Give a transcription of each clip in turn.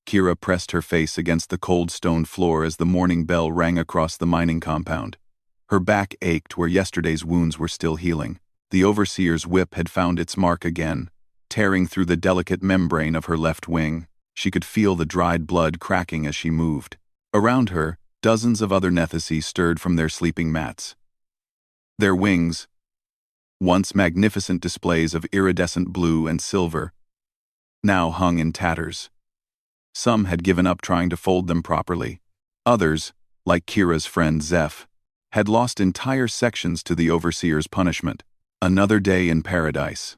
Kira pressed her face against the cold stone floor as the morning bell rang across the mining compound. Her back ached where yesterday's wounds were still healing. The overseer's whip had found its mark again, tearing through the delicate membrane of her left wing. She could feel the dried blood cracking as she moved. Around her, dozens of other Nethisi stirred from their sleeping mats. Their wings, once magnificent displays of iridescent blue and silver, now hung in tatters. Some had given up trying to fold them properly. Others, like Kira's friend Zeph, had lost entire sections to the overseer's punishment. Another day in paradise,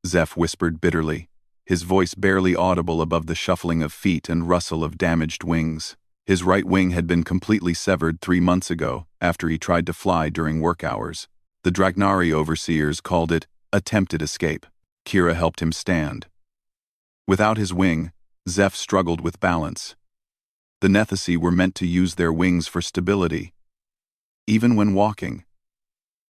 Zeph whispered bitterly, his voice barely audible above the shuffling of feet and rustle of damaged wings. His right wing had been completely severed 3 months ago after he tried to fly during work hours. The Dragnari overseers called it attempted escape. Kira helped him stand. Without his wing, Zeph struggled with balance. The Nethisi were meant to use their wings for stability, even when walking.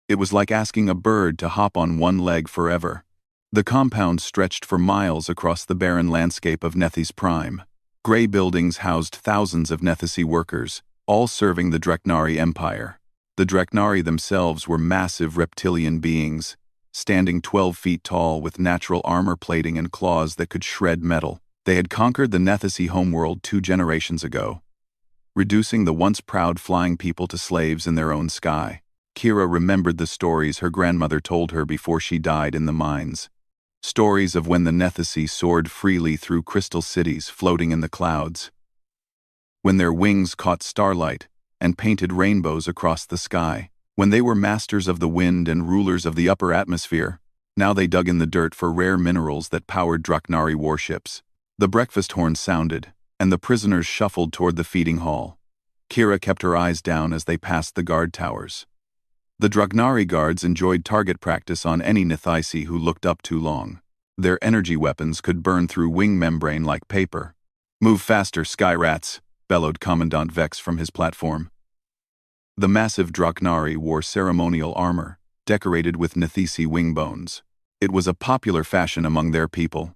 It was like asking a bird to hop on one leg forever. The compound stretched for miles across the barren landscape of Nethys Prime. Gray buildings housed thousands of Nethisi workers, all serving the Dragnari Empire. The Dragnari themselves were massive reptilian beings, standing 12 feet tall with natural armor plating and claws that could shred metal. They had conquered the Nethisi homeworld 2 generations ago, reducing the once proud flying people to slaves in their own sky. Kira remembered the stories her grandmother told her before she died in the mines. Stories of when the Nethisi soared freely through crystal cities floating in the clouds, when their wings caught starlight and painted rainbows across the sky, when they were masters of the wind and rulers of the upper atmosphere. Now they dug in the dirt for rare minerals that powered Dragnari warships. The breakfast horn sounded, and the prisoners shuffled toward the feeding hall. Kira kept her eyes down as they passed the guard towers. The Dragnari guards enjoyed target practice on any Nethisi who looked up too long. Their energy weapons could burn through wing membrane like paper. "Move faster, sky rats," bellowed Commandant Vex from his platform. The massive Dragnari wore ceremonial armor, decorated with Nethisi wing bones. It was a popular fashion among their people.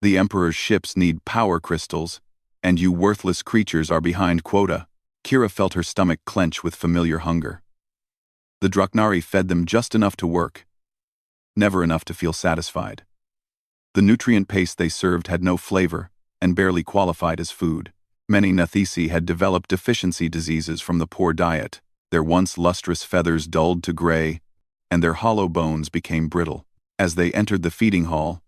The Emperor's ships need power crystals, and you worthless creatures are behind quota. Kira felt her stomach clench with familiar hunger. The Dragnari fed them just enough to work, never enough to feel satisfied. The nutrient paste they served had no flavor and barely qualified as food. Many Nethisi had developed deficiency diseases from the poor diet. Their once lustrous feathers dulled to gray, and their hollow bones became brittle. As they entered the feeding hall,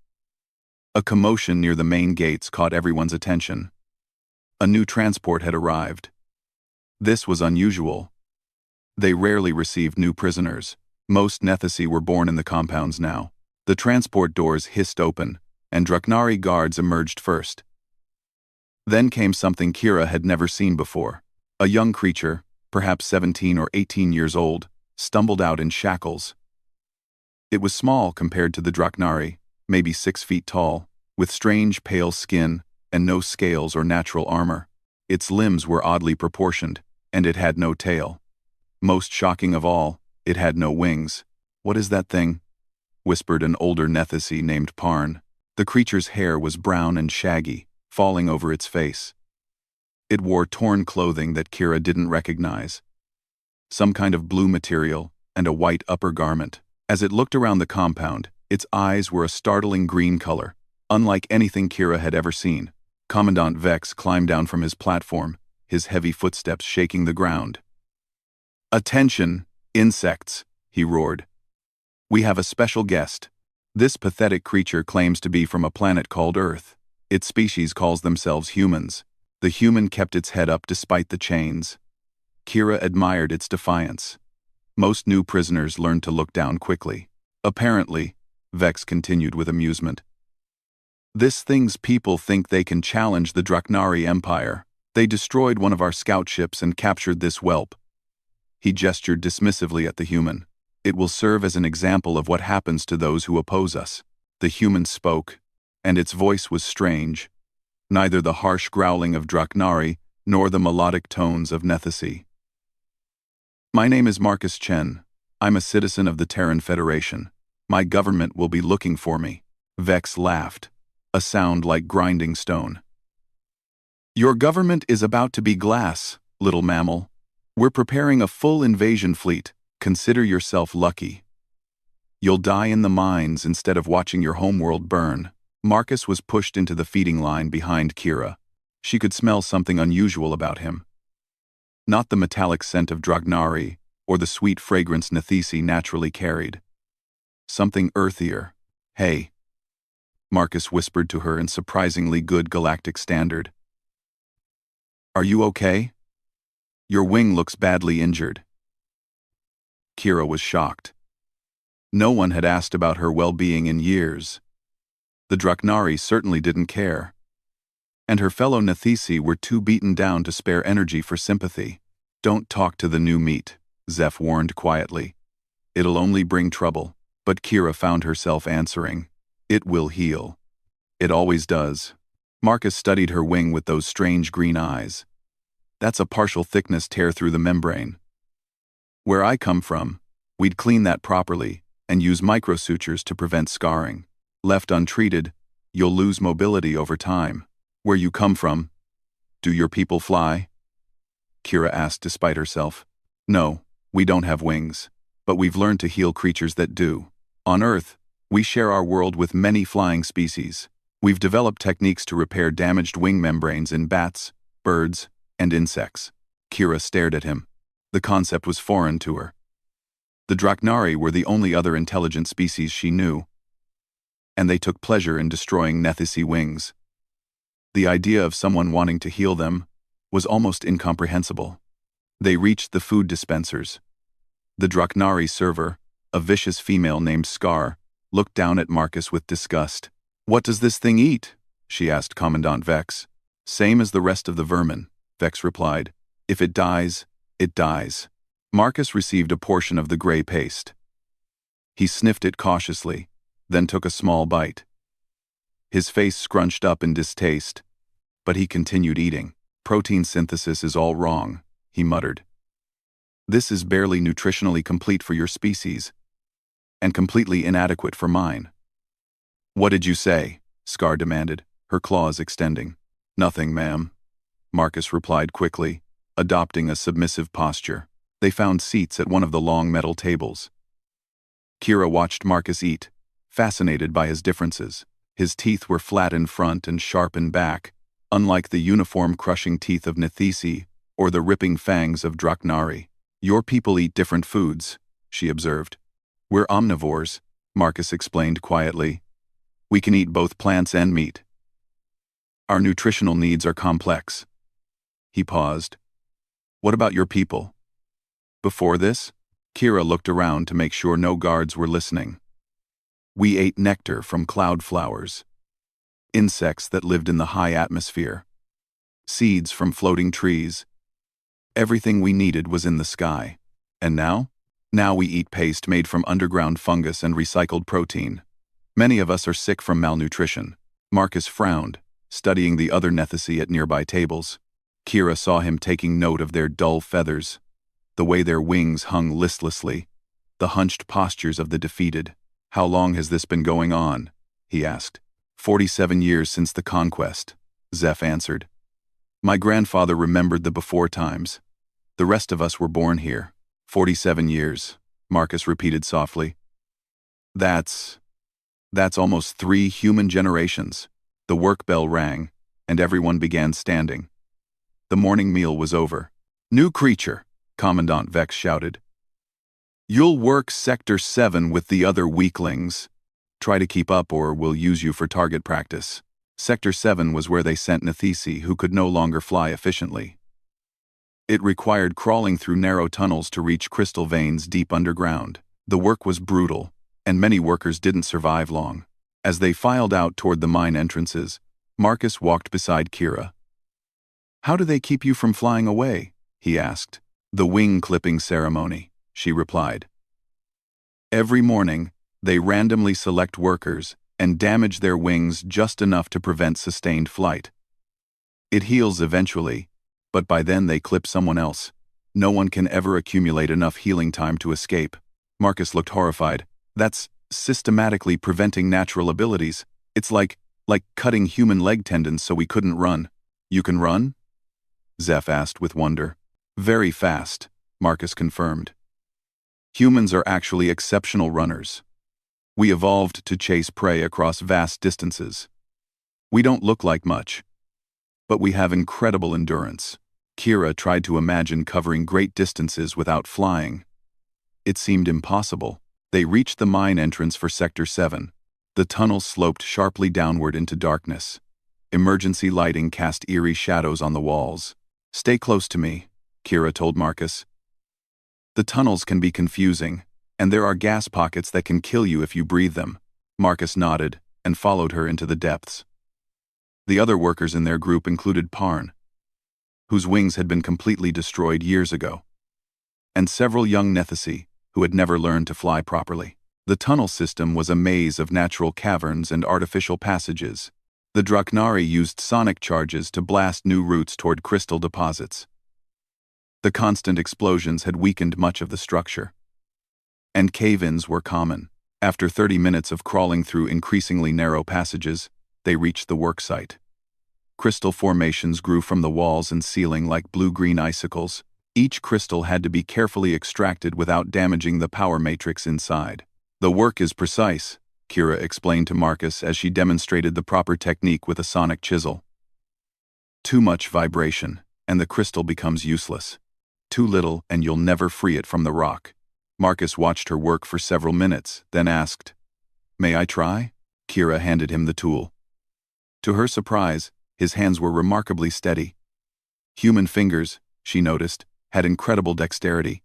a commotion near the main gates caught everyone's attention. A new transport had arrived. This was unusual. They rarely received new prisoners. Most Nethisi were born in the compounds now. The transport doors hissed open, and Dragnari guards emerged first. Then came something Kira had never seen before. A young creature, perhaps 17 or 18 years old, stumbled out in shackles. It was small compared to the Dragnari, maybe 6 feet tall, with strange pale skin and no scales or natural armor. Its limbs were oddly proportioned, and it had no tail. Most shocking of all, it had no wings. "What is that thing?" whispered an older Nethisi named Parn. The creature's hair was brown and shaggy, falling over its face. It wore torn clothing that Kira didn't recognize, some kind of blue material and a white upper garment. As it looked around the compound, its eyes were a startling green color, unlike anything Kira had ever seen. Commandant Vex climbed down from his platform, his heavy footsteps shaking the ground. "Attention, insects," he roared. "We have a special guest. This pathetic creature claims to be from a planet called Earth. Its species calls themselves humans." The human kept its head up despite the chains. Kira admired its defiance. Most new prisoners learned to look down quickly. "Apparently," Vex continued with amusement, "this thing's people think they can challenge the Dragnari Empire. They destroyed one of our scout ships and captured this whelp." He gestured dismissively at the human. "It will serve as an example of what happens to those who oppose us." The human spoke, and its voice was strange. Neither the harsh growling of Dragnari nor the melodic tones of Nethisi. "My name is Marcus Chen. I'm a citizen of the Terran Federation. My government will be looking for me." Vex laughed, a sound like grinding stone. Your government is about to be glass, little mammal. We're preparing a full invasion fleet. Consider yourself lucky. You'll die in the mines instead of watching your homeworld burn. Marcus was pushed into the feeding line behind Kira. She could smell something unusual about him. Not the metallic scent of Dragnari or the sweet fragrance Nethisi naturally carried. Something earthier. Hey. Marcus whispered to her in surprisingly good galactic standard. Are you okay? Your wing looks badly injured. Kira was shocked. No one had asked about her well-being in years. The Dragnari certainly didn't care. And her fellow Nethisi were too beaten down to spare energy for sympathy. Don't talk to the new meat, Zeph warned quietly. It'll only bring trouble. But Kira found herself answering. It will heal. It always does. Marcus studied her wing with those strange green eyes. That's a partial thickness tear through the membrane. Where I come from, we'd clean that properly and use microsutures to prevent scarring. Left untreated, you'll lose mobility over time. Where you come from, do your people fly? Kira asked despite herself. No, we don't have wings, but we've learned to heal creatures that do. On Earth, we share our world with many flying species. We've developed techniques to repair damaged wing membranes in bats, birds, and insects. Kira stared at him. The concept was foreign to her. The Dragnari were the only other intelligent species she knew, and they took pleasure in destroying Nethisi wings. The idea of someone wanting to heal them was almost incomprehensible. They reached the food dispensers. The Dragnari server, a vicious female named Scar, looked down at Marcus with disgust. What does this thing eat? She asked Commandant Vex. Same as the rest of the vermin, Vex replied. If it dies, it dies. Marcus received a portion of the gray paste. He sniffed it cautiously, then took a small bite. His face scrunched up in distaste, but he continued eating. Protein synthesis is all wrong, he muttered. This is barely nutritionally complete for your species, and completely inadequate for mine. What did you say? Scar demanded, her claws extending. Nothing, ma'am, Marcus replied quickly, adopting a submissive posture. They found seats at one of the long metal tables. Kira watched Marcus eat, fascinated by his differences. His teeth were flat in front and sharp in back, unlike the uniform-crushing teeth of Nethisi or the ripping fangs of Dragnari. Your people eat different foods, she observed. We're omnivores, Marcus explained quietly. We can eat both plants and meat. Our nutritional needs are complex. He paused. What about your people? Before this, Kira looked around to make sure no guards were listening. We ate nectar from cloud flowers, insects that lived in the high atmosphere, seeds from floating trees. Everything we needed was in the sky. And now? Now we eat paste made from underground fungus and recycled protein. Many of us are sick from malnutrition. Marcus frowned, studying the other Nethisi at nearby tables. Kira saw him taking note of their dull feathers, the way their wings hung listlessly, the hunched postures of the defeated. How long has this been going on? He asked. 47 years since the conquest, Zeph answered. My grandfather remembered the before times. The rest of us were born here. 47 years, Marcus repeated softly. That's almost 3 human generations. The work bell rang, and everyone began standing. The morning meal was over. New creature, Commandant Vex shouted. You'll work Sector 7 with the other weaklings. Try to keep up or we'll use you for target practice. Sector 7 was where they sent Nethisi who could no longer fly efficiently. It required crawling through narrow tunnels to reach crystal veins deep underground. The work was brutal, and many workers didn't survive long. As they filed out toward the mine entrances, Marcus walked beside Kira. How do they keep you from flying away? He asked. The wing clipping ceremony, she replied. Every morning, they randomly select workers and damage their wings just enough to prevent sustained flight. It heals eventually, but by then they clip someone else. No one can ever accumulate enough healing time to escape. Marcus looked horrified. That's systematically preventing natural abilities. It's like cutting human leg tendons so we couldn't run. You can run? Zeph asked with wonder. Very fast, Marcus confirmed. Humans are actually exceptional runners. We evolved to chase prey across vast distances. We don't look like much, but we have incredible endurance. Kira tried to imagine covering great distances without flying. It seemed impossible. They reached the mine entrance for Sector 7. The tunnel sloped sharply downward into darkness. Emergency lighting cast eerie shadows on the walls. Stay close to me, Kira told Marcus. The tunnels can be confusing, and there are gas pockets that can kill you if you breathe them. Marcus nodded and followed her into the depths. The other workers in their group included Parn, whose wings had been completely destroyed years ago, and several young Nethisi, who had never learned to fly properly. The tunnel system was a maze of natural caverns and artificial passages. The Draknari used sonic charges to blast new routes toward crystal deposits. The constant explosions had weakened much of the structure, and cave-ins were common. After 30 minutes of crawling through increasingly narrow passages, they reached the work site. Crystal formations grew from the walls and ceiling like blue-green icicles. Each crystal had to be carefully extracted without damaging the power matrix inside. The work is precise, Kira explained to Marcus as she demonstrated the proper technique with a sonic chisel. Too much vibration, and the crystal becomes useless. Too little, and you'll never free it from the rock. Marcus watched her work for several minutes, then asked, "May I try?" Kira handed him the tool. To her surprise, his hands were remarkably steady. Human fingers, she noticed, had incredible dexterity.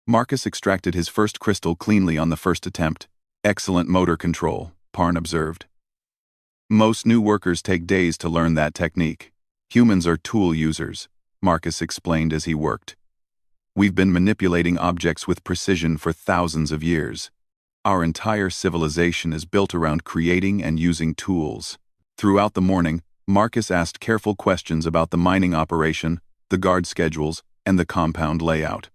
Marcus extracted his first crystal cleanly on the first attempt. Excellent motor control, Parn observed. Most new workers take days to learn that technique. Humans are tool users, Marcus explained as he worked. We've been manipulating objects with precision for thousands of years. Our entire civilization is built around creating and using tools. Throughout the morning, Marcus asked careful questions about the mining operation, the guard schedules, and the compound layout.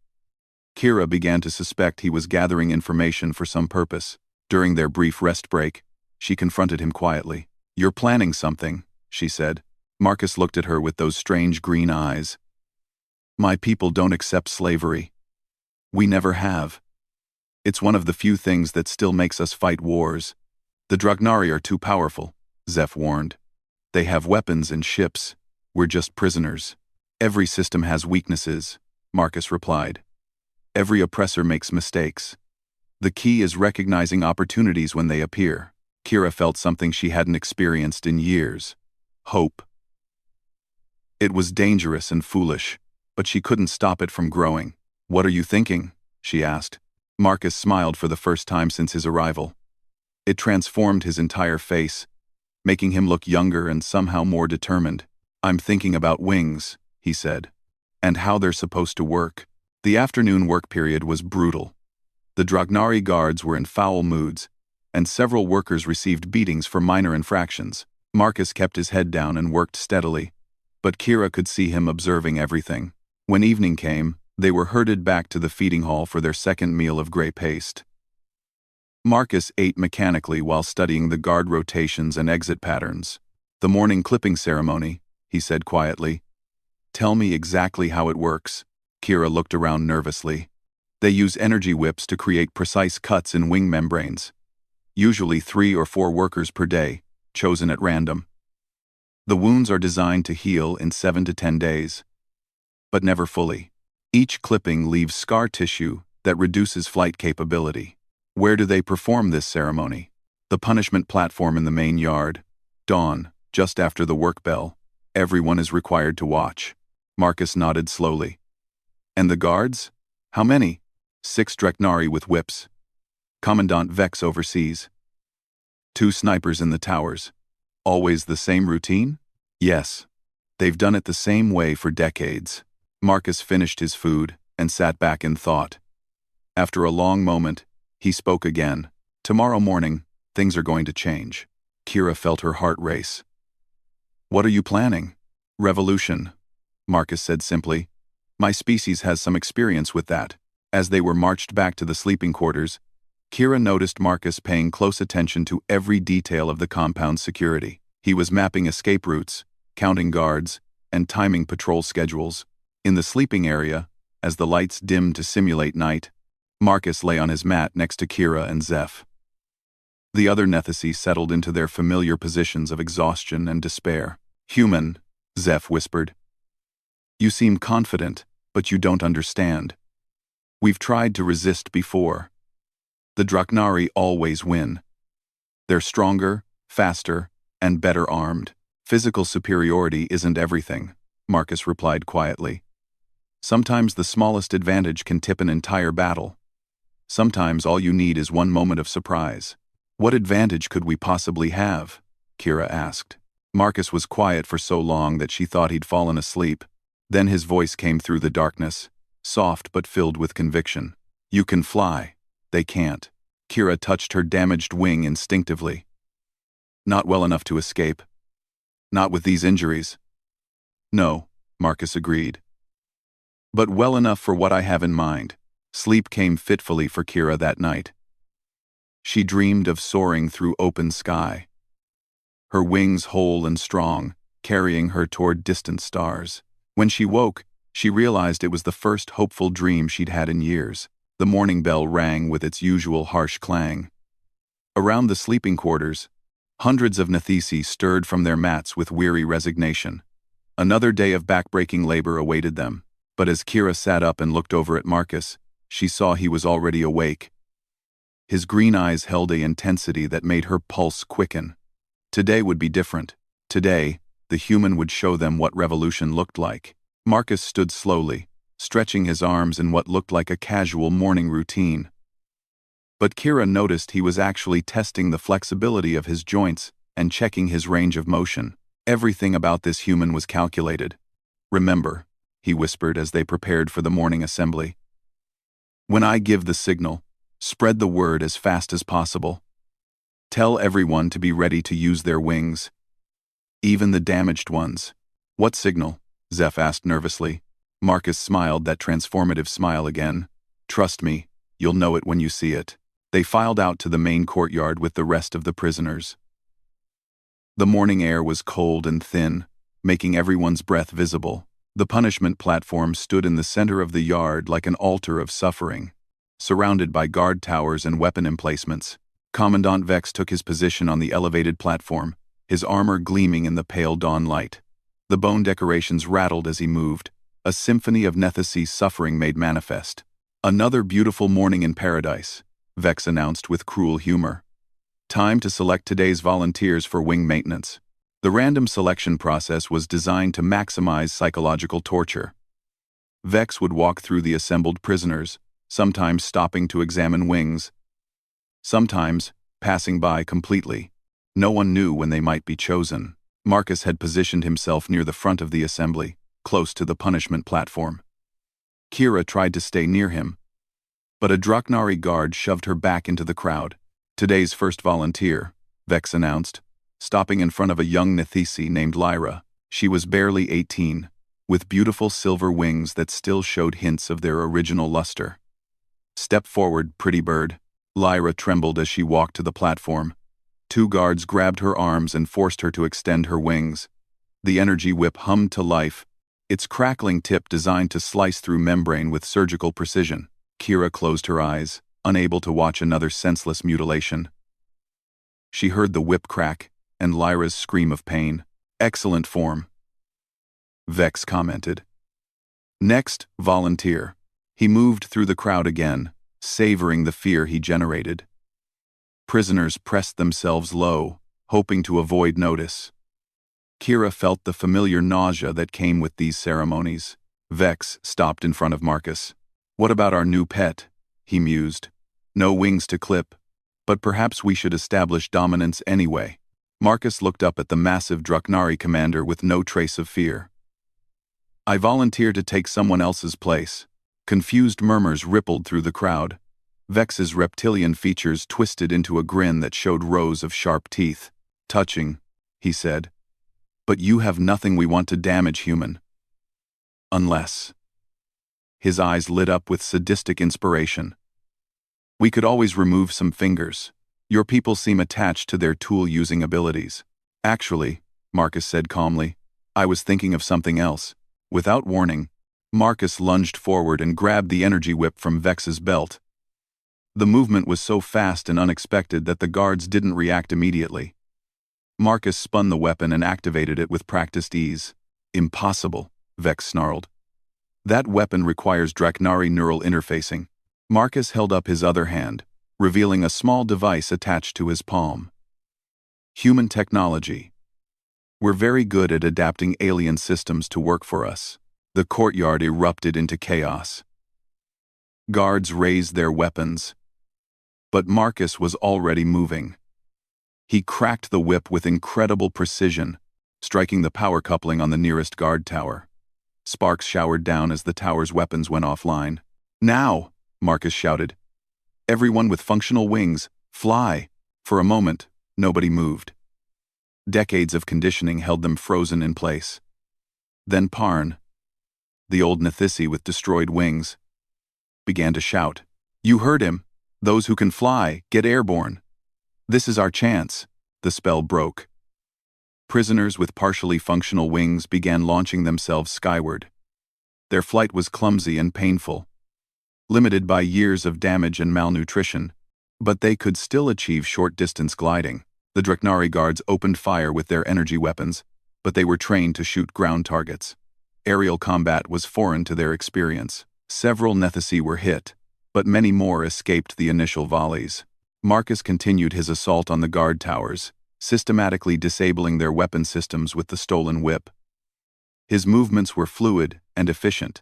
Kira began to suspect he was gathering information for some purpose. During their brief rest break, she confronted him quietly. "You're planning something," she said. Marcus looked at her with those strange green eyes. "My people don't accept slavery. We never have. It's one of the few things that still makes us fight wars. The Dragnari are too powerful," Zeph warned. "They have weapons and ships. We're just prisoners." "Every system has weaknesses," Marcus replied. "Every oppressor makes mistakes. The key is recognizing opportunities when they appear." Kira felt something she hadn't experienced in years. Hope. It was dangerous and foolish, but she couldn't stop it from growing. "What are you thinking?" she asked. Marcus smiled for the first time since his arrival. It transformed his entire face, making him look younger and somehow more determined. "I'm thinking about wings," he said, "and how they're supposed to work." The afternoon work period was brutal. The Dragnari guards were in foul moods, and several workers received beatings for minor infractions. Marcus kept his head down and worked steadily, but Kira could see him observing everything. When evening came, they were herded back to the feeding hall for their second meal of gray paste. Marcus ate mechanically while studying the guard rotations and exit patterns. "The morning clipping ceremony," he said quietly. "Tell me exactly how it works." Kira looked around nervously. "They use energy whips to create precise cuts in wing membranes. Usually 3 or 4 workers per day, chosen at random. The wounds are designed to heal in 7 to 10 days, but never fully. Each clipping leaves scar tissue that reduces flight capability." "Where do they perform this ceremony?" "The punishment platform in the main yard. Dawn, just after the work bell. Everyone is required to watch." Marcus nodded slowly. "And the guards? How many?" 6 Dreknari with whips. Commandant Vex oversees. 2 snipers in the towers. Always the same routine? "Yes. They've done it the same way for decades." Marcus finished his food and sat back in thought. After a long moment, he spoke again. "Tomorrow morning, things are going to change." Kira felt her heart race. "What are you planning?" "Revolution," Marcus said simply. "My species has some experience with that." As they were marched back to the sleeping quarters, Kira noticed Marcus paying close attention to every detail of the compound's security. He was mapping escape routes, counting guards, and timing patrol schedules. In the sleeping area, as the lights dimmed to simulate night, Marcus lay on his mat next to Kira and Zeph. The other Nethisi settled into their familiar positions of exhaustion and despair. "Human," Zeph whispered. "You seem confident, but you don't understand. We've tried to resist before. The Draknari always win. They're stronger, faster, and better armed. Physical superiority isn't everything," Marcus replied quietly. "Sometimes the smallest advantage can tip an entire battle. Sometimes all you need is one moment of surprise." "What advantage could we possibly have?" Kira asked. Marcus was quiet for so long that she thought he'd fallen asleep. Then his voice came through the darkness, soft but filled with conviction. "You can fly. They can't." Kira touched her damaged wing instinctively. "Not well enough to escape. Not with these injuries." "No," Marcus agreed. "But well enough for what I have in mind." Sleep came fitfully for Kira that night. She dreamed of soaring through open sky, her wings whole and strong, carrying her toward distant stars. When she woke, she realized it was the first hopeful dream she'd had in years. The morning bell rang with its usual harsh clang. Around the sleeping quarters, hundreds of Nethisi stirred from their mats with weary resignation. Another day of backbreaking labor awaited them, but as Kira sat up and looked over at Marcus, she saw he was already awake. His green eyes held an intensity that made her pulse quicken. Today would be different. Today, the human would show them what revolution looked like. Marcus stood slowly, stretching his arms in what looked like a casual morning routine. But Kira noticed he was actually testing the flexibility of his joints and checking his range of motion. Everything about this human was calculated. "Remember," he whispered as they prepared for the morning assembly. "When I give the signal, spread the word as fast as possible. Tell everyone to be ready to use their wings. Even the damaged ones." "What signal?" Zeph asked nervously. Marcus smiled that transformative smile again. "Trust me, you'll know it when you see it." They filed out to the main courtyard with the rest of the prisoners. The morning air was cold and thin, making everyone's breath visible. The punishment platform stood in the center of the yard like an altar of suffering, surrounded by guard towers and weapon emplacements. Commandant Vex took his position on the elevated platform, his armor gleaming in the pale dawn light. The bone decorations rattled as he moved, a symphony of Nethisi suffering made manifest. "Another beautiful morning in paradise," Vex announced with cruel humor. "Time to select today's volunteers for wing maintenance." The random selection process was designed to maximize psychological torture. Vex would walk through the assembled prisoners, sometimes stopping to examine wings, sometimes passing by completely. No one knew when they might be chosen. Marcus had positioned himself near the front of the assembly, close to the punishment platform. Kira tried to stay near him, but a Draknari guard shoved her back into the crowd. "Today's first volunteer," Vex announced, stopping in front of a young Nethisi named Lyra. She was barely 18, with beautiful silver wings that still showed hints of their original luster. "Step forward, pretty bird." Lyra trembled as she walked to the platform. Two guards grabbed her arms and forced her to extend her wings. The energy whip hummed to life, its crackling tip designed to slice through membrane with surgical precision. Kira closed her eyes, unable to watch another senseless mutilation. She heard the whip crack and Lyra's scream of pain. "Excellent form," Vex commented. "Next, volunteer." He moved through the crowd again, savoring the fear he generated. Prisoners pressed themselves low, hoping to avoid notice. Kira felt the familiar nausea that came with these ceremonies. Vex stopped in front of Marcus. "What about our new pet?" he mused. "No wings to clip, but perhaps we should establish dominance anyway." Marcus looked up at the massive Draknari commander with no trace of fear. "I volunteer to take someone else's place." Confused murmurs rippled through the crowd. Vex's reptilian features twisted into a grin that showed rows of sharp teeth. "Touching," he said. "But you have nothing we want to damage, human. Unless..." His eyes lit up with sadistic inspiration. "We could always remove some fingers. Your people seem attached to their tool-using abilities." "Actually," Marcus said calmly, I was thinking of something else. Without warning, Marcus lunged forward and grabbed the energy whip from Vex's belt. The movement was so fast and unexpected that the guards didn't react immediately. Marcus spun the weapon and activated it with practiced ease. Impossible, Vex snarled. That weapon requires Draknari neural interfacing. Marcus held up his other hand, revealing a small device attached to his palm. Human technology. We're very good at adapting alien systems to work for us. The courtyard erupted into chaos. Guards raised their weapons. But Marcus was already moving. He cracked the whip with incredible precision, striking the power coupling on the nearest guard tower. Sparks showered down as the tower's weapons went offline. Now, Marcus shouted. Everyone with functional wings, fly! For a moment, nobody moved. Decades of conditioning held them frozen in place. Then Parn, the old Nethisi with destroyed wings, began to shout. You heard him. Those who can fly, get airborne. This is our chance. The spell broke. Prisoners with partially functional wings began launching themselves skyward. Their flight was clumsy and painful, limited by years of damage and malnutrition, but they could still achieve short-distance gliding. The Draknari guards opened fire with their energy weapons, but they were trained to shoot ground targets. Aerial combat was foreign to their experience. Several Nethisi were hit, but many more escaped the initial volleys. Marcus continued his assault on the guard towers, systematically disabling their weapon systems with the stolen whip. His movements were fluid and efficient,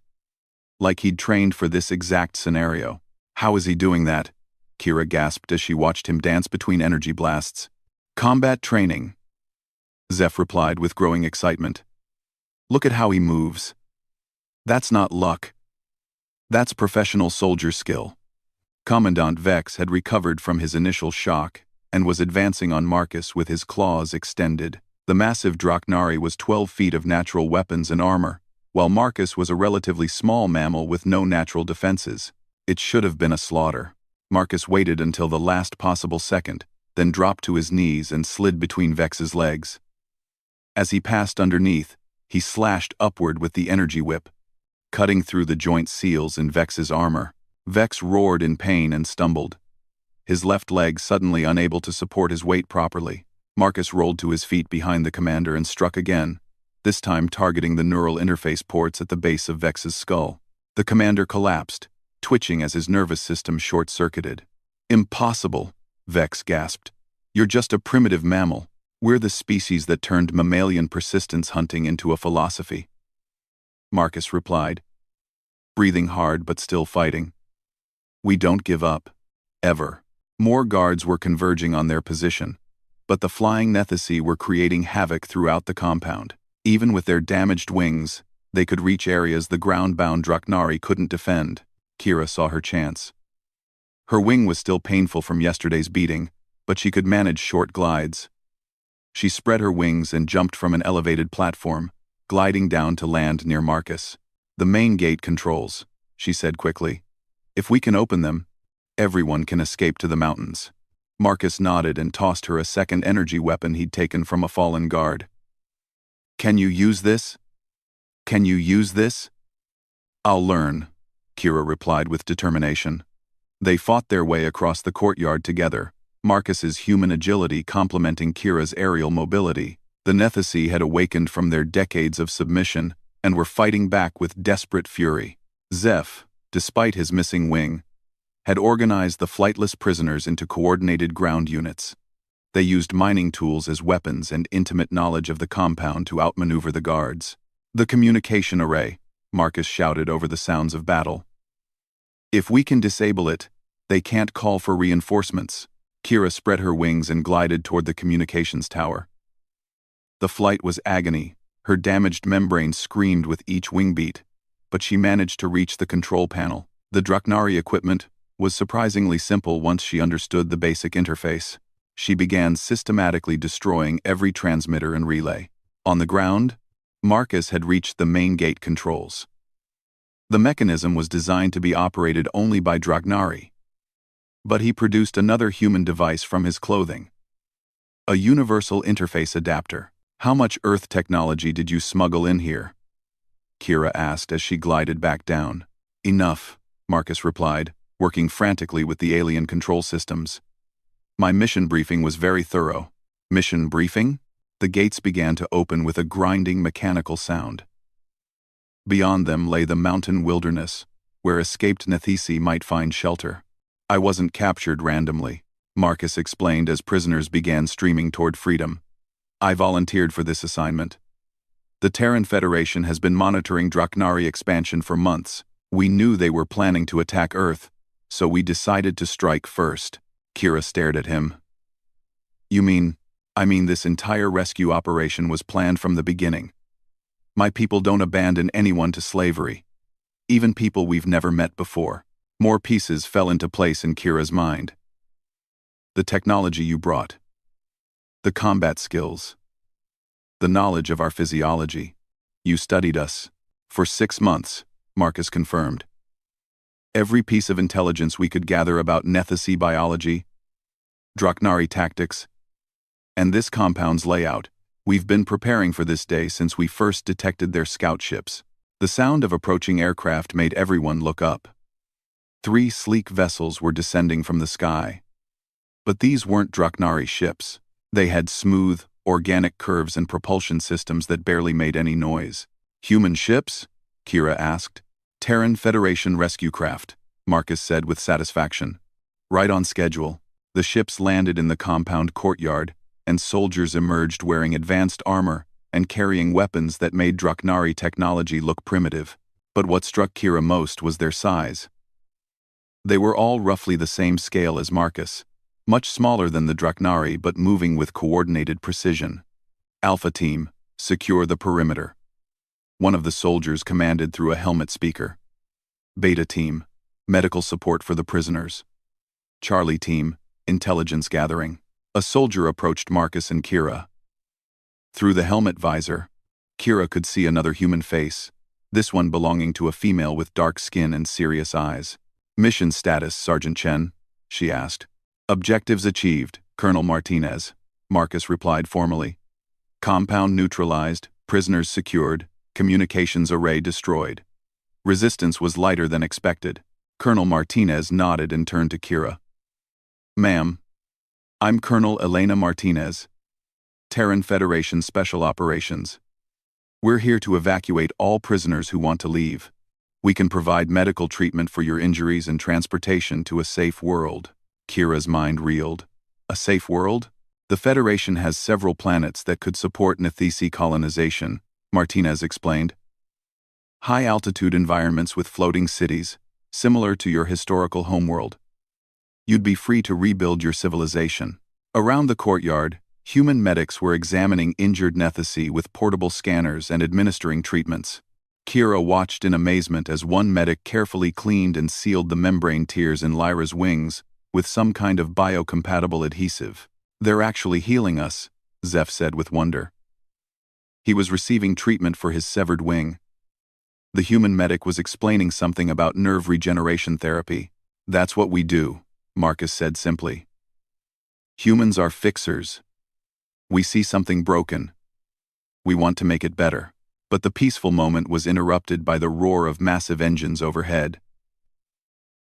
like he'd trained for this exact scenario. How is he doing that? Kira gasped as she watched him dance between energy blasts. Combat training, Zeph replied with growing excitement. Look at how he moves. That's not luck. That's professional soldier skill. Commandant Vex had recovered from his initial shock and was advancing on Marcus with his claws extended. The massive Draknari was 12 feet of natural weapons and armor, while Marcus was a relatively small mammal with no natural defenses. It should have been a slaughter. Marcus waited until the last possible second, then dropped to his knees and slid between Vex's legs. As he passed underneath, he slashed upward with the energy whip, cutting through the joint seals in Vex's armor. Vex roared in pain and stumbled, his left leg suddenly unable to support his weight properly. Marcus rolled to his feet behind the commander and struck again, this time targeting the neural interface ports at the base of Vex's skull. The commander collapsed, twitching as his nervous system short-circuited. Impossible, Vex gasped. You're just a primitive mammal. We're the species that turned mammalian persistence hunting into a philosophy. Marcus replied, breathing hard but still fighting. We don't give up. Ever. More guards were converging on their position, but the flying Nethisi were creating havoc throughout the compound. Even with their damaged wings, they could reach areas the ground-bound Draknari couldn't defend. Kira saw her chance. Her wing was still painful from yesterday's beating, but she could manage short glides. She spread her wings and jumped from an elevated platform, gliding down to land near Marcus. The main gate controls, she said quickly. If we can open them, everyone can escape to the mountains. Marcus nodded and tossed her a second energy weapon he'd taken from a fallen guard. Can you use this? Can you use this? I'll learn, Kira replied with determination. They fought their way across the courtyard together, Marcus's human agility complementing Kira's aerial mobility. The Nethisi had awakened from their decades of submission and were fighting back with desperate fury. Zeph, despite his missing wing, had organized the flightless prisoners into coordinated ground units. They used mining tools as weapons and intimate knowledge of the compound to outmaneuver the guards. The communication array, Marcus shouted over the sounds of battle. If we can disable it, they can't call for reinforcements. Kira spread her wings and glided toward the communications tower. The flight was agony. Her damaged membrane screamed with each wing beat, but she managed to reach the control panel. The Draknari equipment was surprisingly simple once she understood the basic interface. She began systematically destroying every transmitter and relay. On the ground, Marcus had reached the main gate controls. The mechanism was designed to be operated only by Draknari, but he produced another human device from his clothing. A universal interface adapter. How much Earth technology did you smuggle in here? Kira asked as she glided back down. Enough, Marcus replied, working frantically with the alien control systems. My mission briefing was very thorough. Mission briefing? The gates began to open with a grinding mechanical sound. Beyond them lay the mountain wilderness, where escaped Nethisi might find shelter. I wasn't captured randomly, Marcus explained as prisoners began streaming toward freedom. I volunteered for this assignment. The Terran Federation has been monitoring Draknari expansion for months. We knew they were planning to attack Earth, so we decided to strike first. Kira stared at him. I mean this entire rescue operation was planned from the beginning. My people don't abandon anyone to slavery. Even people we've never met before. More pieces fell into place in Kira's mind. The technology you brought. The combat skills. The knowledge of our physiology. You studied us. For 6 months, Marcus confirmed. Every piece of intelligence we could gather about Nethisi biology, Draknari tactics, and this compound's layout. We've been preparing for this day since we first detected their scout ships. The sound of approaching aircraft made everyone look up. 3 sleek vessels were descending from the sky. But these weren't Draknari ships. They had smooth, organic curves and propulsion systems that barely made any noise. Human ships? Kira asked. Terran Federation rescue craft, Marcus said with satisfaction. Right on schedule. The ships landed in the compound courtyard, and soldiers emerged wearing advanced armor and carrying weapons that made Draknari technology look primitive. But what struck Kira most was their size. They were all roughly the same scale as Marcus, much smaller than the Draknari but moving with coordinated precision. Alpha Team, secure the perimeter. One of the soldiers commanded through a helmet speaker. Beta Team, medical support for the prisoners. Charlie Team, intelligence gathering. A soldier approached Marcus and Kira. Through the helmet visor, Kira could see another human face, this one belonging to a female with dark skin and serious eyes. Mission status, Sergeant Chen, she asked. Objectives achieved, Colonel Martinez, Marcus replied formally. Compound neutralized, prisoners secured, communications array destroyed. Resistance was lighter than expected. Colonel Martinez nodded and turned to Kira. Ma'am, I'm Colonel Elena Martinez, Terran Federation Special Operations. We're here to evacuate all prisoners who want to leave. We can provide medical treatment for your injuries and transportation to a safe world. Kira's mind reeled. A safe world? The Federation has several planets that could support Nethisi colonization, Martinez explained. High-altitude environments with floating cities, similar to your historical homeworld. You'd be free to rebuild your civilization. Around the courtyard, human medics were examining injured Nethisi with portable scanners and administering treatments. Kira watched in amazement as one medic carefully cleaned and sealed the membrane tears in Lyra's wings with some kind of biocompatible adhesive. They're actually healing us, Zeph said with wonder. He was receiving treatment for his severed wing. The human medic was explaining something about nerve regeneration therapy. That's what we do, Marcus said simply. Humans are fixers. We see something broken. We want to make it better. But the peaceful moment was interrupted by the roar of massive engines overhead.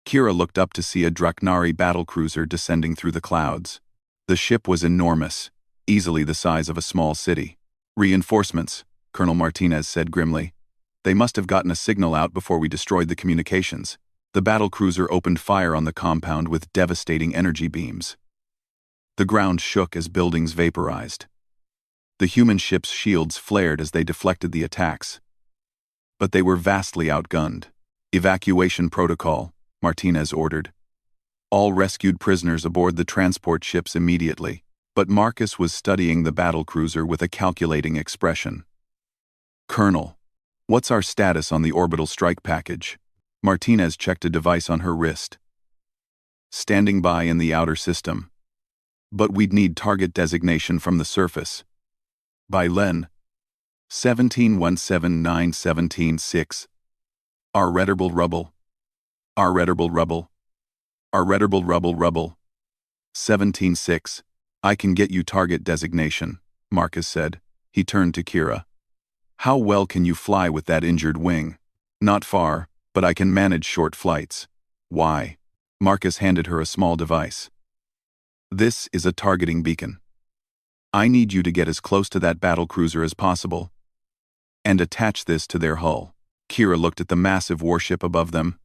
Kira looked up to see a Draknari battlecruiser descending through the clouds. The ship was enormous, easily the size of a small city. Reinforcements, Colonel Martinez said grimly. They must have gotten a signal out before we destroyed the communications. The battlecruiser opened fire on the compound with devastating energy beams. The ground shook as buildings vaporized. The human ship's shields flared as they deflected the attacks. But they were vastly outgunned. Evacuation protocol, Martinez ordered. All rescued prisoners aboard the transport ships immediately, but Marcus was studying the battlecruiser with a calculating expression. Colonel, what's our status on the orbital strike package? Martinez checked a device on her wrist. Standing by in the outer system. But we'd need target designation from the surface. By Len. 17-179-17-6. Our readable rubble. Our readable rubble. Our readable rubble. 17-6. I can get you target designation, Marcus said. He turned to Kira. How well can you fly with that injured wing? Not far, but I can manage short flights. Why? Marcus handed her a small device. This is a targeting beacon. I need you to get as close to that battlecruiser as possible and attach this to their hull. Kira looked at the massive warship above them.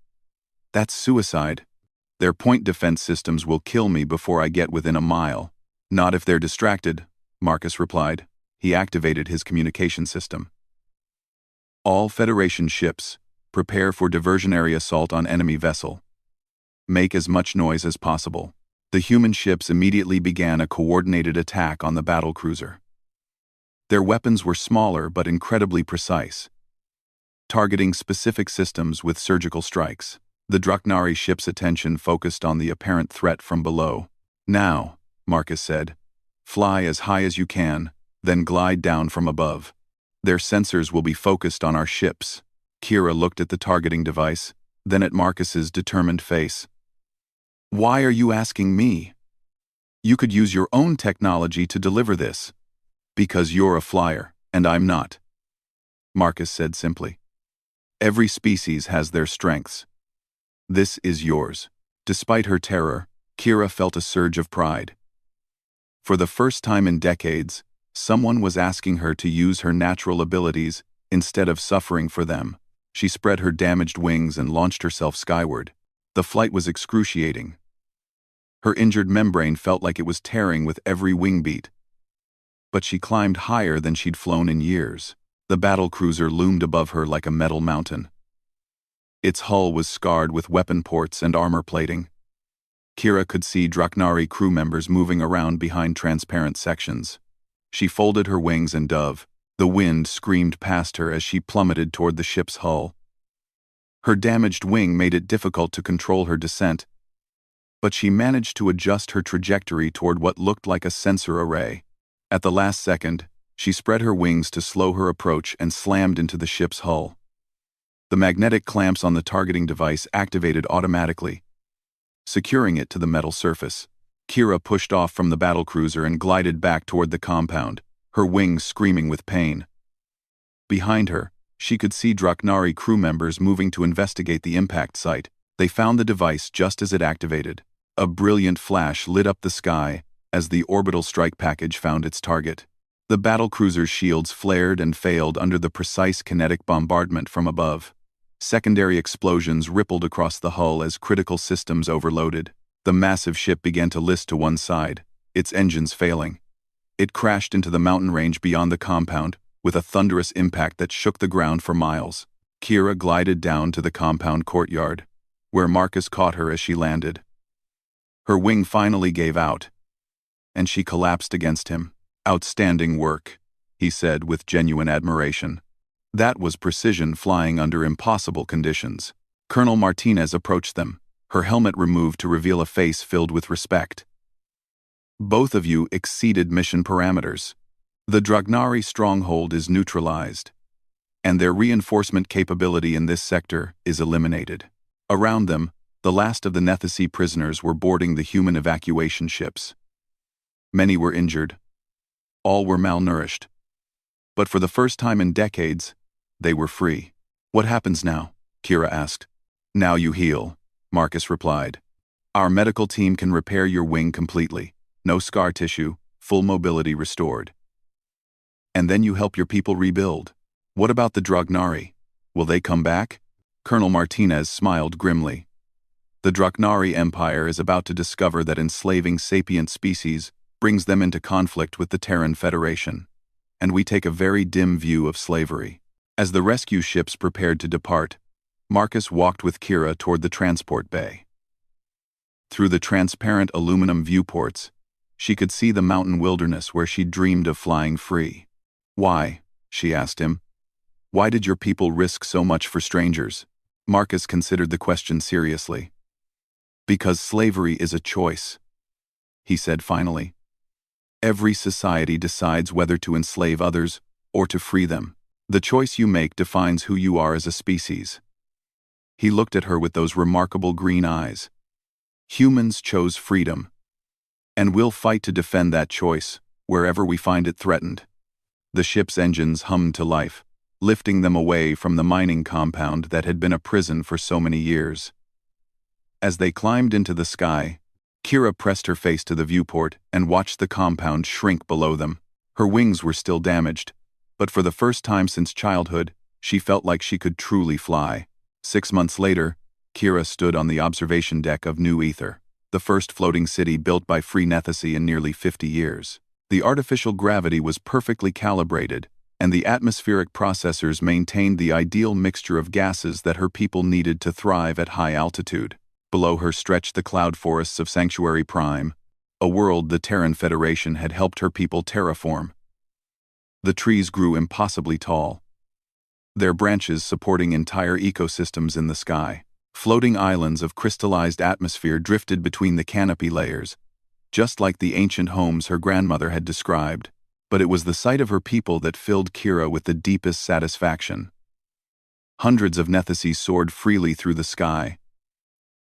That's suicide. Their point defense systems will kill me before I get within a mile. Not if they're distracted, Marcus replied. He activated his communication system. All Federation ships, prepare for diversionary assault on enemy vessel. Make as much noise as possible. The human ships immediately began a coordinated attack on the battlecruiser. Their weapons were smaller but incredibly precise, targeting specific systems with surgical strikes. The Draknari ship's attention focused on the apparent threat from below. Now, Marcus said, fly as high as you can, then glide down from above. Their sensors will be focused on our ships. Kira looked at the targeting device, then at Marcus's determined face. Why are you asking me? You could use your own technology to deliver this. Because you're a flyer, and I'm not. Marcus said simply. Every species has their strengths. This is yours. Despite her terror, Kira felt a surge of pride. For the first time in decades, someone was asking her to use her natural abilities instead of suffering for them. She spread her damaged wings and launched herself skyward. The flight was excruciating. Her injured membrane felt like it was tearing with every wing beat. But she climbed higher than she'd flown in years. The battlecruiser loomed above her like a metal mountain. Its hull was scarred with weapon ports and armor plating. Kira could see Draknari crew members moving around behind transparent sections. She folded her wings and dove. The wind screamed past her as she plummeted toward the ship's hull. Her damaged wing made it difficult to control her descent, but she managed to adjust her trajectory toward what looked like a sensor array. At the last second, she spread her wings to slow her approach and slammed into the ship's hull. The magnetic clamps on the targeting device activated automatically, securing it to the metal surface. Kira pushed off from the battlecruiser and glided back toward the compound, her wings screaming with pain. Behind her, she could see Draknari crew members moving to investigate the impact site. They found the device just as it activated. A brilliant flash lit up the sky as the orbital strike package found its target. The battlecruiser's shields flared and failed under the precise kinetic bombardment from above. Secondary explosions rippled across the hull as critical systems overloaded. The massive ship began to list to one side, its engines failing. It crashed into the mountain range beyond the compound, with a thunderous impact that shook the ground for miles. Kira glided down to the compound courtyard, where Marcus caught her as she landed. Her wing finally gave out, and she collapsed against him. Outstanding work, he said with genuine admiration. That was precision flying under impossible conditions. Colonel Martinez approached them, her helmet removed to reveal a face filled with respect. Both of you exceeded mission parameters. The Draknari stronghold is neutralized, and their reinforcement capability in this sector is eliminated. Around them, the last of the Nethasi prisoners were boarding the human evacuation ships. Many were injured. All were malnourished. But for the first time in decades, they were free. What happens now? Kira asked. Now you heal, Marcus replied. Our medical team can repair your wing completely. No scar tissue, full mobility restored. And then you help your people rebuild. What about the Draknari? Will they come back? Colonel Martinez smiled grimly. The Draknari Empire is about to discover that enslaving sapient species brings them into conflict with the Terran Federation, and we take a very dim view of slavery. As the rescue ships prepared to depart, Marcus walked with Kira toward the transport bay. Through the transparent aluminum viewports, she could see the mountain wilderness where she'd dreamed of flying free. Why? She asked him. Why did your people risk so much for strangers? Marcus considered the question seriously. Because slavery is a choice, he said finally. Every society decides whether to enslave others or to free them. The choice you make defines who you are as a species. He looked at her with those remarkable green eyes. Humans chose freedom, and we'll fight to defend that choice wherever we find it threatened. The ship's engines hummed to life, lifting them away from the mining compound that had been a prison for so many years. As they climbed into the sky, Kira pressed her face to the viewport and watched the compound shrink below them. Her wings were still damaged, but for the first time since childhood, she felt like she could truly fly. 6 months later, Kira stood on the observation deck of New Ether, the first floating city built by Free Nethesi in nearly 50 years. The artificial gravity was perfectly calibrated, and the atmospheric processors maintained the ideal mixture of gases that her people needed to thrive at high altitude. Below her stretched the cloud forests of Sanctuary Prime, a world the Terran Federation had helped her people terraform. The trees grew impossibly tall, their branches supporting entire ecosystems in the sky. Floating islands of crystallized atmosphere drifted between the canopy layers, just like the ancient homes her grandmother had described, but it was the sight of her people that filled Kira with the deepest satisfaction. Hundreds of Netheses soared freely through the sky,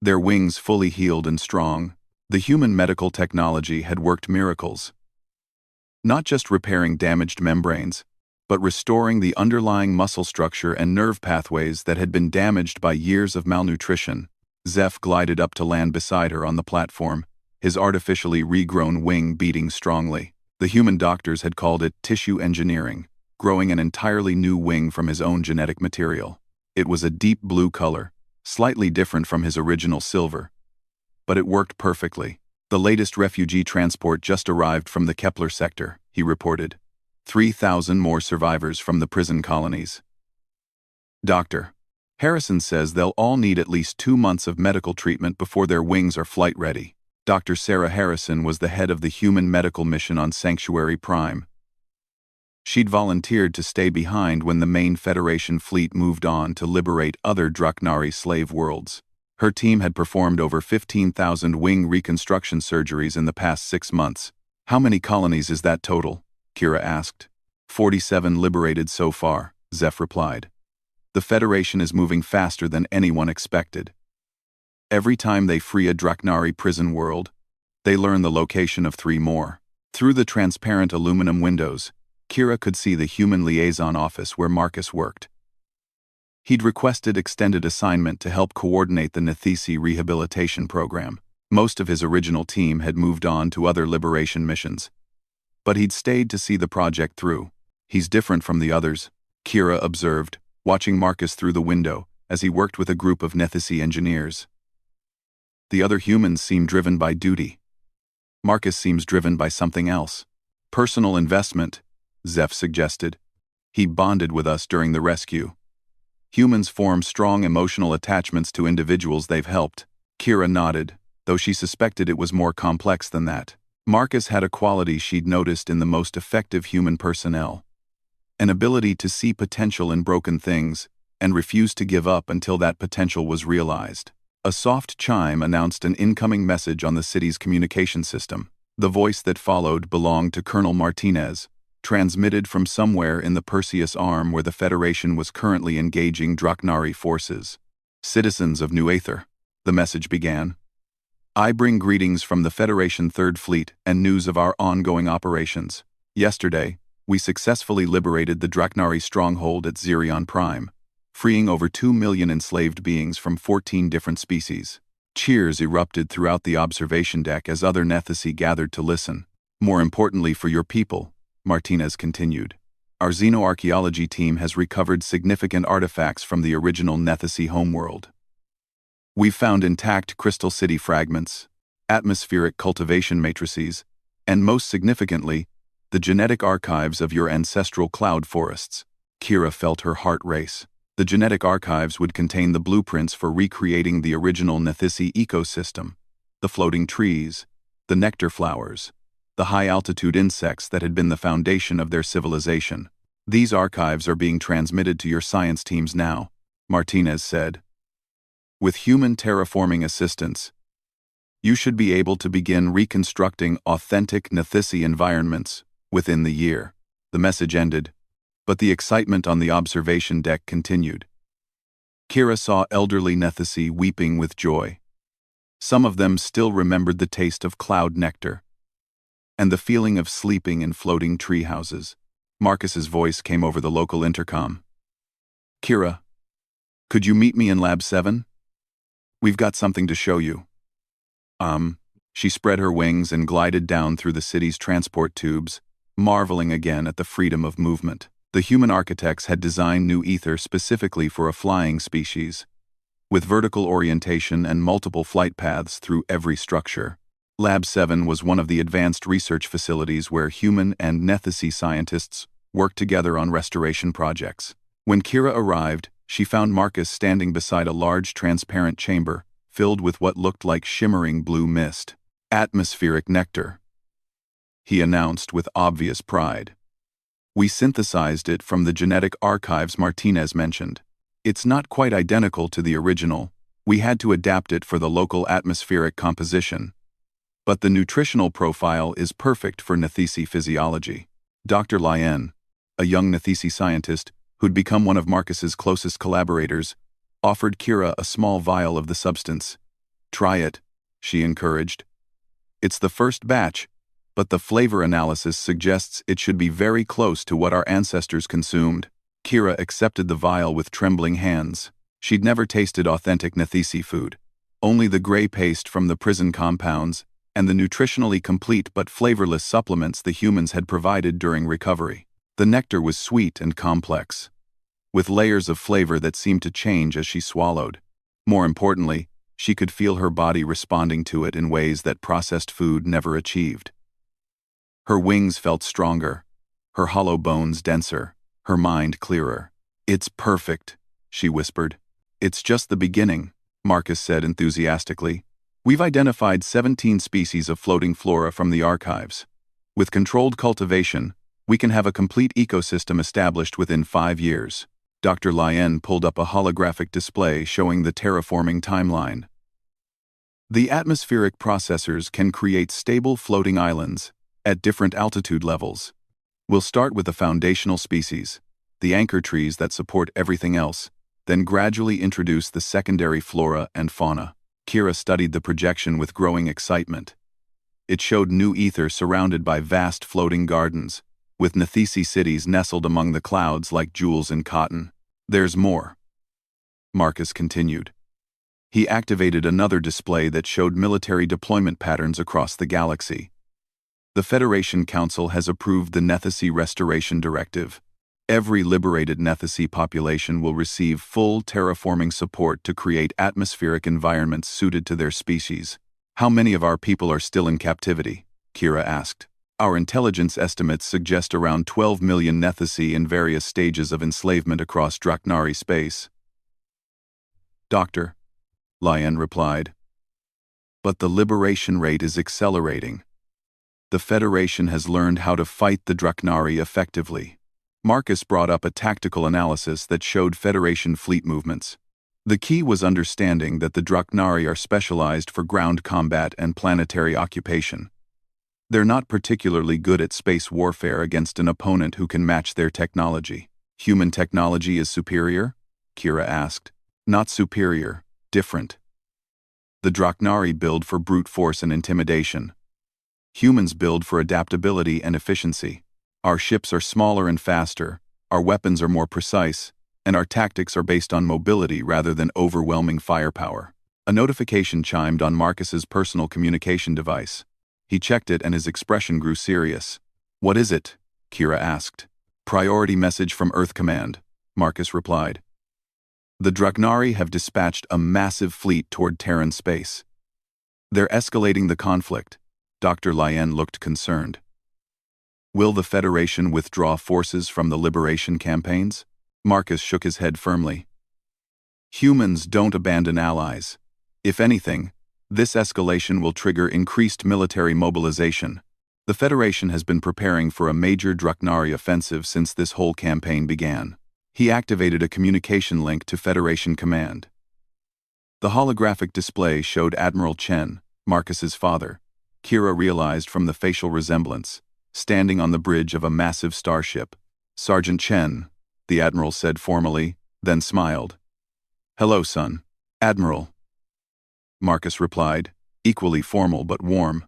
their wings fully healed and strong. The human medical technology had worked miracles, not just repairing damaged membranes, but restoring the underlying muscle structure and nerve pathways that had been damaged by years of malnutrition. Zeph glided up to land beside her on the platform, his artificially regrown wing beating strongly. The human doctors had called it tissue engineering, growing an entirely new wing from his own genetic material. It was a deep blue color, slightly different from his original silver, but it worked perfectly. The latest refugee transport just arrived from the Kepler sector, he reported. 3,000 more survivors from the prison colonies. Dr. Harrison says they'll all need at least 2 months of medical treatment before their wings are flight ready. Dr. Sarah Harrison was the head of the human medical mission on Sanctuary Prime. She'd volunteered to stay behind when the main Federation fleet moved on to liberate other Draknari slave worlds. Her team had performed over 15,000 wing reconstruction surgeries in the past 6 months. How many colonies is that total? Kira asked. 47 liberated so far, Zeph replied. The Federation is moving faster than anyone expected. Every time they free a Draknari prison world, they learn the location of 3 more. Through the transparent aluminum windows, Kira could see the human liaison office where Marcus worked. He'd requested extended assignment to help coordinate the Nethesi rehabilitation program. Most of his original team had moved on to other liberation missions, but he'd stayed to see the project through. He's different from the others, Kira observed, watching Marcus through the window as he worked with a group of Nethesi engineers. The other humans seem driven by duty. Marcus seems driven by something else. Personal investment, Zeph suggested. He bonded with us during the rescue. Humans form strong emotional attachments to individuals they've helped. Kira nodded, though she suspected it was more complex than that. Marcus had a quality she'd noticed in the most effective human personnel: an ability to see potential in broken things and refuse to give up until that potential was realized. A soft chime announced an incoming message on the city's communication system. The voice that followed belonged to Colonel Martinez, transmitted from somewhere in the Perseus Arm where the Federation was currently engaging Draknari forces. Citizens of New Aether, the message began. I bring greetings from the Federation Third Fleet and news of our ongoing operations. Yesterday, we successfully liberated the Draknari stronghold at Xerion Prime, freeing over 2 million enslaved beings from 14 different species. Cheers erupted throughout the observation deck as other Nethesi gathered to listen. More importantly for your people, Martinez continued, our xenoarchaeology team has recovered significant artifacts from the original Nethesi homeworld. We've found intact Crystal City fragments, atmospheric cultivation matrices, and most significantly, the genetic archives of your ancestral cloud forests. Kira felt her heart race. The genetic archives would contain the blueprints for recreating the original Nethesi ecosystem, the floating trees, the nectar flowers, the high-altitude insects that had been the foundation of their civilization. These archives are being transmitted to your science teams now, Martinez said. With human terraforming assistance, you should be able to begin reconstructing authentic Nethesi environments within the year. The message ended, but the excitement on the observation deck continued. Kira saw elderly Nethesi weeping with joy. Some of them still remembered the taste of cloud nectar and the feeling of sleeping in floating tree houses. Marcus's voice came over the local intercom. Kira, could you meet me in Lab 7? We've got something to show you. She spread her wings and glided down through the city's transport tubes, marveling again at the freedom of movement. The human architects had designed new ether specifically for a flying species, with vertical orientation and multiple flight paths through every structure. Lab 7 was one of the advanced research facilities where human and Nethisi scientists worked together on restoration projects. When Kira arrived, she found Marcus standing beside a large transparent chamber filled with what looked like shimmering blue mist. Atmospheric nectar, he announced with obvious pride. We synthesized it from the genetic archives Martinez mentioned. It's not quite identical to the original. We had to adapt it for the local atmospheric composition. But the nutritional profile is perfect for Nethisi physiology. Dr. Lien, a young Nethisi scientist who'd become one of Marcus's closest collaborators, offered Kira a small vial of the substance. Try it, she encouraged. It's the first batch, but the flavor analysis suggests it should be very close to what our ancestors consumed. Kira accepted the vial with trembling hands. She'd never tasted authentic Nethisi food, only the gray paste from the prison compounds and the nutritionally complete but flavorless supplements the humans had provided during recovery. The nectar was sweet and complex, with layers of flavor that seemed to change as she swallowed. More importantly, she could feel her body responding to it in ways that processed food never achieved. Her wings felt stronger, her hollow bones denser, her mind clearer. It's perfect, she whispered. It's just the beginning, Marcus said enthusiastically. We've identified 17 species of floating flora from the archives. With controlled cultivation, we can have a complete ecosystem established within 5 years. Dr. Lien pulled up a holographic display showing the terraforming timeline. The atmospheric processors can create stable floating islands at different altitude levels. We'll start with the foundational species, the anchor trees that support everything else, then gradually introduce the secondary flora and fauna. Kira studied the projection with growing excitement. It showed new ether surrounded by vast floating gardens, with Nethisi cities nestled among the clouds like jewels in cotton. There's more, Marcus continued. He activated another display that showed military deployment patterns across the galaxy. The Federation Council has approved the Nethisi Restoration Directive. Every liberated Nethisi population will receive full terraforming support to create atmospheric environments suited to their species. How many of our people are still in captivity? Kira asked. Our intelligence estimates suggest around 12 million Nethisi in various stages of enslavement across Draknari space. Doctor, Lien replied. But the liberation rate is accelerating. The Federation has learned how to fight the Draknari effectively. Marcus brought up a tactical analysis that showed Federation fleet movements. The key was understanding that the Draknari are specialized for ground combat and planetary occupation. They're not particularly good at space warfare against an opponent who can match their technology. Human technology is superior? Kira asked. Not superior, different. The Draknari build for brute force and intimidation. Humans build for adaptability and efficiency. Our ships are smaller and faster, our weapons are more precise, and our tactics are based on mobility rather than overwhelming firepower. A notification chimed on Marcus's personal communication device. He checked it and his expression grew serious. What is it? Kira asked. Priority message from Earth Command, Marcus replied. The Draknari have dispatched a massive fleet toward Terran space. They're escalating the conflict. Dr. Lien looked concerned. Will the Federation withdraw forces from the liberation campaigns? Marcus shook his head firmly. Humans don't abandon allies. If anything, this escalation will trigger increased military mobilization. The Federation has been preparing for a major Draknari offensive since this whole campaign began. He activated a communication link to Federation Command. The holographic display showed Admiral Chen, Marcus's father. Kira realized from the facial resemblance, standing on the bridge of a massive starship. Sergeant Chen, the Admiral said formally, then smiled. Hello, son. Admiral. Marcus replied, equally formal but warm.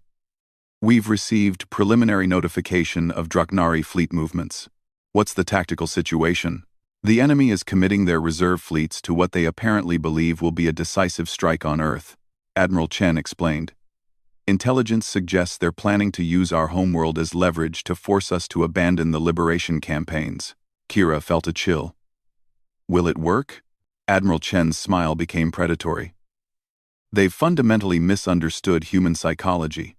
We've received preliminary notification of Draknari fleet movements. What's the tactical situation? The enemy is committing their reserve fleets to what they apparently believe will be a decisive strike on Earth, Admiral Chen explained. Intelligence suggests they're planning to use our homeworld as leverage to force us to abandon the liberation campaigns. Kira felt a chill. Will it work? Admiral Chen's smile became predatory. They've fundamentally misunderstood human psychology.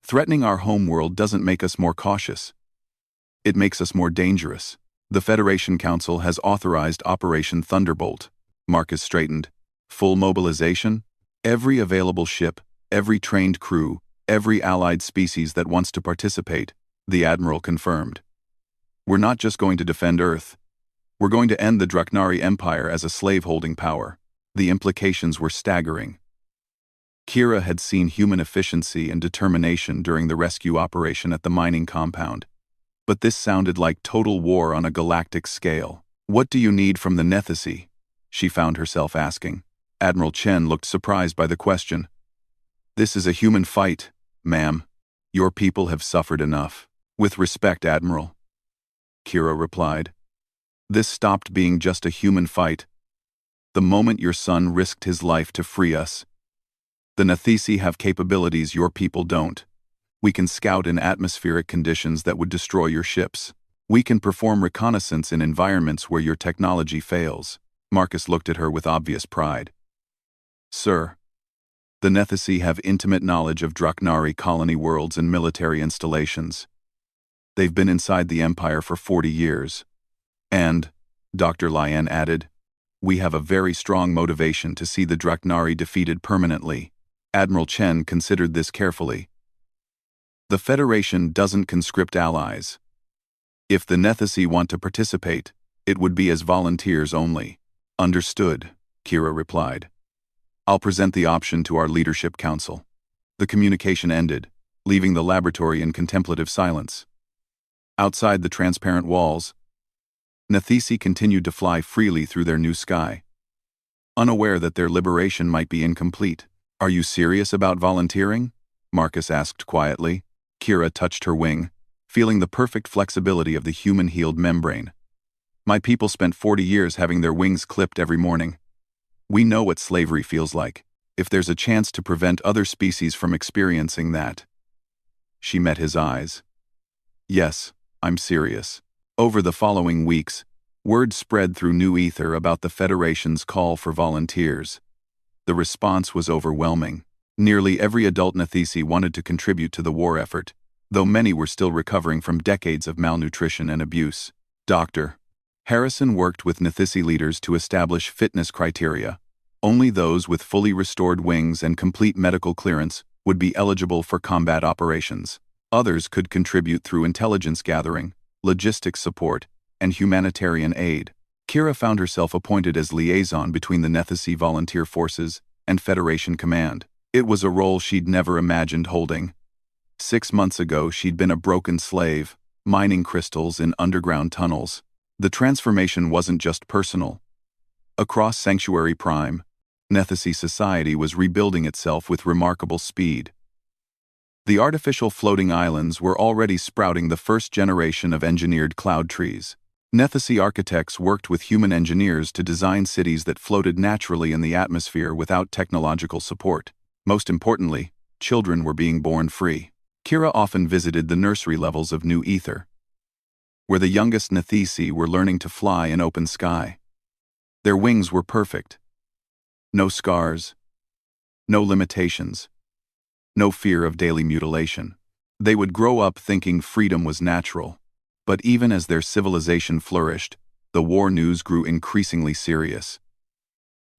Threatening our homeworld doesn't make us more cautious. It makes us more dangerous. The Federation Council has authorized Operation Thunderbolt. Marcus straightened. Full mobilization? Every available ship, every trained crew, every allied species that wants to participate, the Admiral confirmed. We're not just going to defend Earth. We're going to end the Draknari Empire as a slave-holding power. The implications were staggering. Kira had seen human efficiency and determination during the rescue operation at the mining compound. But this sounded like total war on a galactic scale. What do you need from the Nethisi? She found herself asking. Admiral Chen looked surprised by the question. This is a human fight, ma'am. Your people have suffered enough. With respect, Admiral, Kira replied. This stopped being just a human fight. The moment your son risked his life to free us. The Nethisi have capabilities your people don't. We can scout in atmospheric conditions that would destroy your ships. We can perform reconnaissance in environments where your technology fails. Marcus looked at her with obvious pride. Sir, the Nethisi have intimate knowledge of Draknari colony worlds and military installations. They've been inside the Empire for 40 years. And, Dr. Lyan added, we have a very strong motivation to see the Draknari defeated permanently. Admiral Chen considered this carefully. The Federation doesn't conscript allies. If the Nethisi want to participate, it would be as volunteers only. Understood, Kira replied. I'll present the option to our leadership council. The communication ended, leaving the laboratory in contemplative silence. Outside the transparent walls, Nethisi continued to fly freely through their new sky, unaware that their liberation might be incomplete. Are you serious about volunteering? Marcus asked quietly. Kira touched her wing, feeling the perfect flexibility of the human-healed membrane. My people spent 40 years having their wings clipped every morning. We know what slavery feels like, if there's a chance to prevent other species from experiencing that. She met his eyes. Yes, I'm serious. Over the following weeks, word spread through New Ether about the Federation's call for volunteers. The response was overwhelming. Nearly every adult Nethisi wanted to contribute to the war effort, though many were still recovering from decades of malnutrition and abuse. Dr. Harrison worked with Nethisi leaders to establish fitness criteria. Only those with fully restored wings and complete medical clearance would be eligible for combat operations. Others could contribute through intelligence gathering, logistics support, and humanitarian aid. Kira found herself appointed as liaison between the Nethisi volunteer forces and Federation command. It was a role she'd never imagined holding. 6 months ago, she'd been a broken slave, mining crystals in underground tunnels. The transformation wasn't just personal. Across Sanctuary Prime, Nethisi society was rebuilding itself with remarkable speed. The artificial floating islands were already sprouting the first generation of engineered cloud trees. Nethisi architects worked with human engineers to design cities that floated naturally in the atmosphere without technological support. Most importantly, children were being born free. Kira often visited the nursery levels of New Ether, where the youngest Nethisi were learning to fly in open sky. Their wings were perfect. No scars, no limitations, no fear of daily mutilation. They would grow up thinking freedom was natural. But even as their civilization flourished, the war news grew increasingly serious.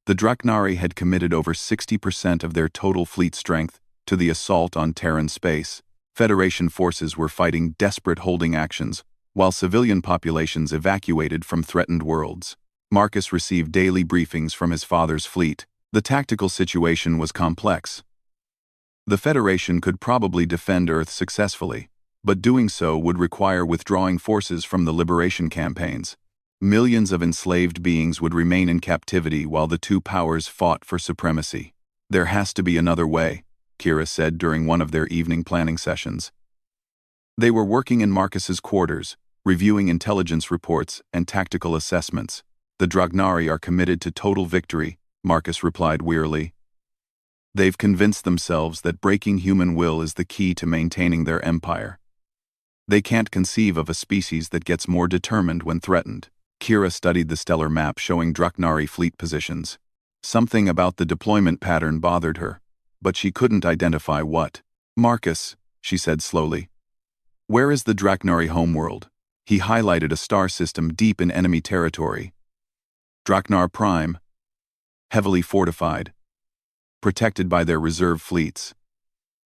The Draknari had committed over 60% of their total fleet strength to the assault on Terran space. Federation forces were fighting desperate holding actions, while civilian populations evacuated from threatened worlds. Marcus received daily briefings from his father's fleet. The tactical situation was complex. The Federation could probably defend Earth successfully, but doing so would require withdrawing forces from the liberation campaigns. Millions of enslaved beings would remain in captivity while the two powers fought for supremacy. There has to be another way, Kira said during one of their evening planning sessions. They were working in Marcus's quarters, reviewing intelligence reports and tactical assessments. The Dragnari are committed to total victory, Marcus replied wearily. They've convinced themselves that breaking human will is the key to maintaining their empire. They can't conceive of a species that gets more determined when threatened. Kira studied the stellar map showing Dragnari fleet positions. Something about the deployment pattern bothered her, but she couldn't identify what. Marcus, she said slowly. Where is the Dragnari homeworld? He highlighted a star system deep in enemy territory. Draknar Prime. Heavily fortified. Protected by their reserve fleets.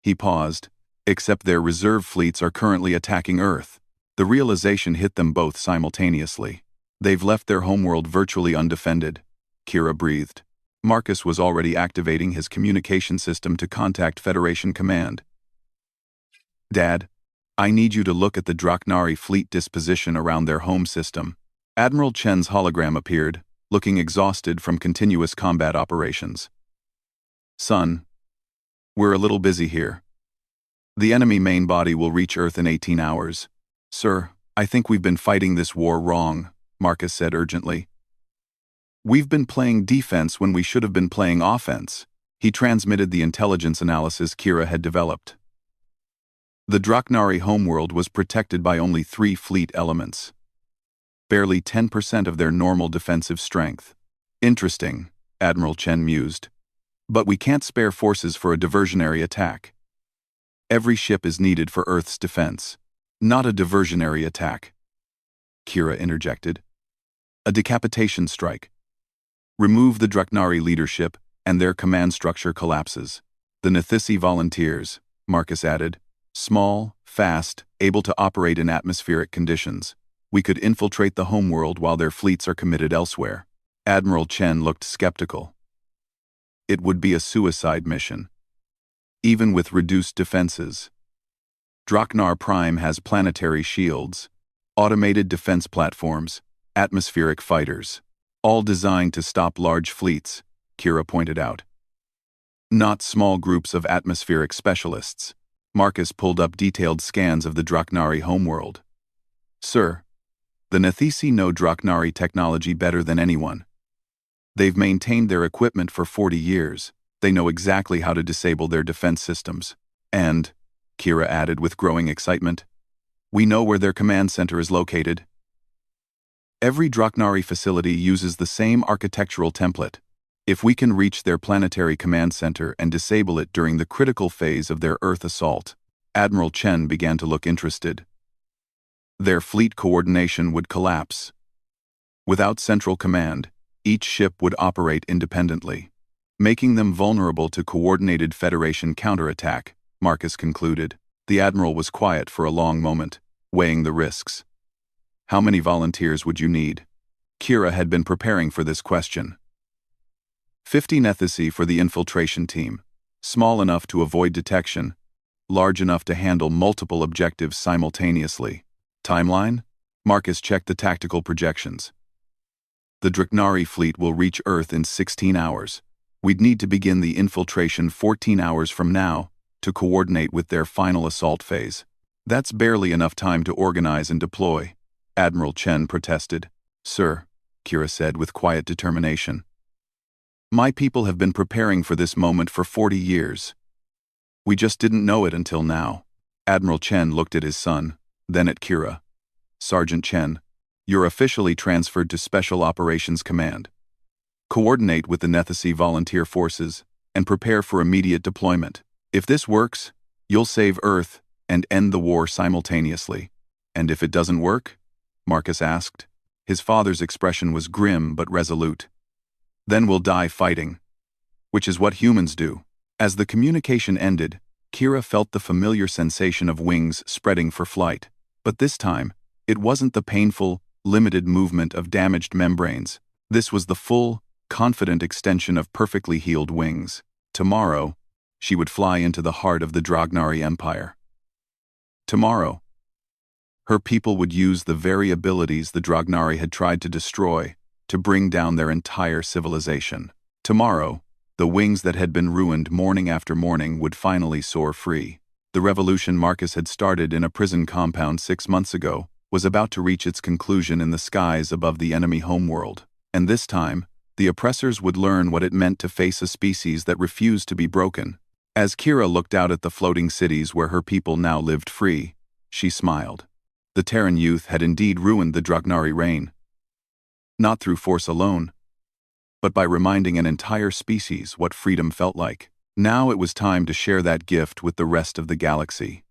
He paused. Except their reserve fleets are currently attacking Earth. The realization hit them both simultaneously. They've left their homeworld virtually undefended. Kira breathed. Marcus was already activating his communication system to contact Federation Command. Dad, I need you to look at the Dragnari fleet disposition around their home system. Admiral Chen's hologram appeared, looking exhausted from continuous combat operations. Son, we're a little busy here. The enemy main body will reach Earth in 18 hours. Sir, I think we've been fighting this war wrong, Marcus said urgently. We've been playing defense when we should have been playing offense. He transmitted the intelligence analysis Kira had developed. The Dragnari homeworld was protected by only 3 fleet elements. Barely 10% of their normal defensive strength. Interesting, Admiral Chen mused. But we can't spare forces for a diversionary attack. Every ship is needed for Earth's defense, not a diversionary attack. Kira interjected. A decapitation strike. Remove the Dragnari leadership, and their command structure collapses. The Nathisi volunteers, Marcus added. Small, fast, able to operate in atmospheric conditions. We could infiltrate the homeworld while their fleets are committed elsewhere. Admiral Chen looked skeptical. It would be a suicide mission. Even with reduced defenses. Draknar Prime has planetary shields, automated defense platforms, atmospheric fighters, all designed to stop large fleets, Kira pointed out. Not small groups of atmospheric specialists. Marcus pulled up detailed scans of the Dragnari homeworld. Sir, the Nathisi know Dragnari technology better than anyone. They've maintained their equipment for 40 years. They know exactly how to disable their defense systems. And, Kira added with growing excitement, we know where their command center is located. Every Dragnari facility uses the same architectural template. If we can reach their planetary command center and disable it during the critical phase of their Earth assault, Admiral Chen began to look interested. Their fleet coordination would collapse. Without central command, each ship would operate independently, making them vulnerable to coordinated Federation counterattack, Marcus concluded. The Admiral was quiet for a long moment, weighing the risks. How many volunteers would you need? Kira had been preparing for this question. 50 Nathisi for the infiltration team, small enough to avoid detection, large enough to handle multiple objectives simultaneously. Timeline? Marcus checked the tactical projections. The Dragnari fleet will reach Earth in 16 hours. We'd need to begin the infiltration 14 hours from now to coordinate with their final assault phase. That's barely enough time to organize and deploy, Admiral Chen protested. Sir, Kira said with quiet determination. My people have been preparing for this moment for 40 years. We just didn't know it until now. Admiral Chen looked at his son, then at Kira. Sergeant Chen, you're officially transferred to Special Operations Command. Coordinate with the Nathisi volunteer forces and prepare for immediate deployment. If this works, you'll save Earth and end the war simultaneously. And if it doesn't work? Marcus asked. His father's expression was grim but resolute. Then we'll die fighting. Which is what humans do. As the communication ended, Kira felt the familiar sensation of wings spreading for flight. But this time, it wasn't the painful, limited movement of damaged membranes. This was the full, confident extension of perfectly healed wings. Tomorrow, she would fly into the heart of the Dragnari Empire. Tomorrow, her people would use the very abilities the Dragnari had tried to destroy to bring down their entire civilization. Tomorrow, the wings that had been ruined morning after morning would finally soar free. The revolution Marcus had started in a prison compound 6 months ago was about to reach its conclusion in the skies above the enemy homeworld, and this time, the oppressors would learn what it meant to face a species that refused to be broken. As Kira looked out at the floating cities where her people now lived free, she smiled. The Terran youth had indeed ruined the Dragnari reign. Not through force alone, but by reminding an entire species what freedom felt like. Now it was time to share that gift with the rest of the galaxy.